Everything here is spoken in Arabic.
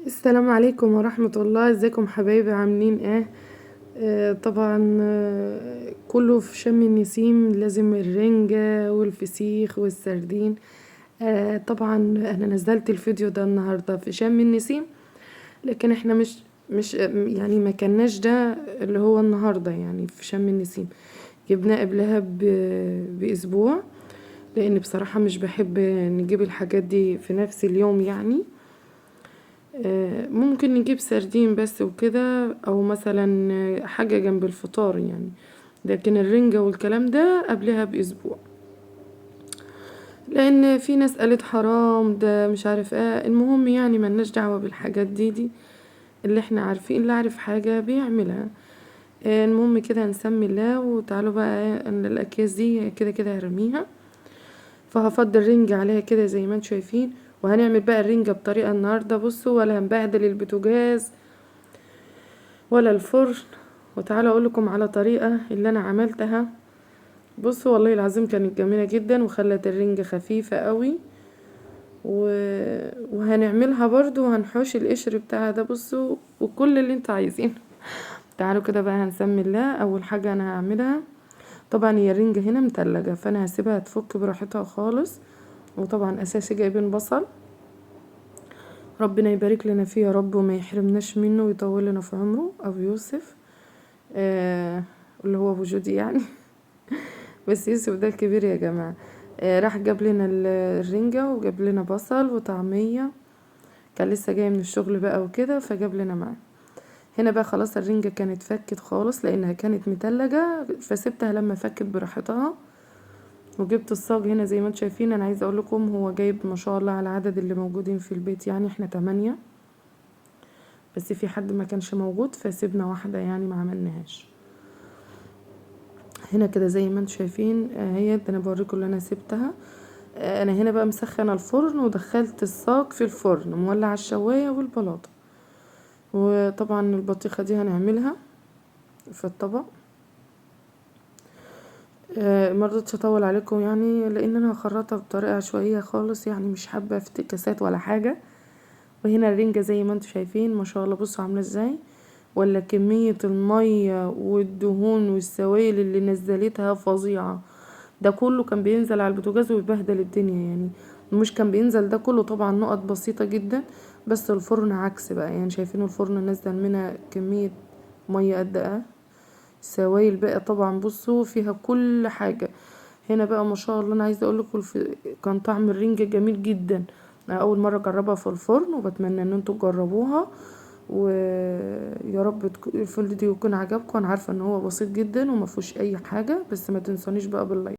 السلام عليكم ورحمة الله. ازيكم حبايبي؟ عاملين ايه؟ طبعا كله في شم النسيم لازم الرنجة والفسيخ والسردين. طبعا انا نزلت الفيديو ده النهاردة في شم النسيم، لكن احنا مش يعني ما كناش ده اللي هو النهاردة، يعني في شم النسيم جبناه قبلها باسبوع، لان بصراحة مش بحب نجيب الحاجات دي في نفس اليوم يعني. ممكن نجيب سردين بس وكده، او مثلا حاجة جنب الفطار يعني، لكن الرنجة والكلام ده قبلها باسبوع، لان في ناس قالت حرام ده مش عارف ايه. المهم يعني ملناش دعوة بالحاجات دي اللي احنا عارفين، اللي عارف حاجة بيعملها. المهم كده نسمي الله، وتعالوا بقى ان الاكياس دي كده كده هرميها، فهفضل رنج عليها كده زي ما انتم شايفين. وهنعمل بقى الرنجة بطريقة النهاردة، بصوا، ولا هنبهدل البوتاجاز ولا الفرن. وتعالى اقولكم على طريقة اللي انا عملتها. بصوا والله العظيم كانت جميلة جدا، وخلت الرنجة خفيفة قوي وهنعملها برضو، وهنحوش القشر بتاعها ده، بصوا، وكل اللي انت عايزينه. تعالوا كده بقى هنسمي الله. اول حاجة انا هعملها، طبعا هي الرنجة هنا متلجة، فانا هسيبها تفك براحتها خالص. وطبعا اساسي جايبين بصل، ربنا يبارك لنا فيه يا رب وما يحرمناش منه ويطول لنا في عمره، ابو يوسف اللي هو ابو جودي يعني. بس يوسف ده الكبير يا جماعة. راح جاب لنا الرنجة، وجاب لنا بصل وطعمية، كان لسه جاي من الشغل بقى وكده، فجاب لنا معاه. هنا بقى خلاص الرنجة كانت فكت خالص لانها كانت متلجة، فسبتها لما فكت براحتها. وجبت الصاج هنا زي ما انتم شايفين. انا عايزه اقول لكم هو جايب ما شاء الله على العدد اللي موجودين في البيت، يعني احنا 8، بس في حد ما كانش موجود فسيبنا واحدة يعني ما عملناهاش. هنا كده زي ما انتم شايفين هي انا بوريكم اللي انا سبتها. انا هنا بقى مسخنه الفرن، ودخلت الصاج في الفرن، مولع الشوايه والبلاطه. وطبعا البطيخه دي هنعملها في الطبق. مرضتش اطول عليكم يعني، لان انا هخرطها بطريقه عشوائيه خالص، يعني مش حابه افتكاسات ولا حاجه. وهنا الرنجة زي ما انتم شايفين ما شاء الله، بصوا عامله ازاي، ولا كمية المية والدهون والسوائل اللي نزلتها فظيعة. ده كله كان بينزل على البوتاجاز ويبهدل الدنيا يعني. مش كان بينزل ده كله، طبعا نقط بسيطة جدا، بس الفرن عكس بقى، يعني شايفين الفرن نزل منها كمية مية قد ايه. السوائل بقى طبعا بصوا فيها كل حاجة. هنا بقى ما شاء الله، انا عايزه اقول لكم كان طعم الرنجة جميل جدا. انا اول مره اجربها في الفرن، وبتمنى ان انتوا تجربوها، ويا رب الفيديو يكون عجبكم. انا عارفه ان هو بسيط جدا وما فيهوش اي حاجه، بس ما تنسونيش بقى باللايك.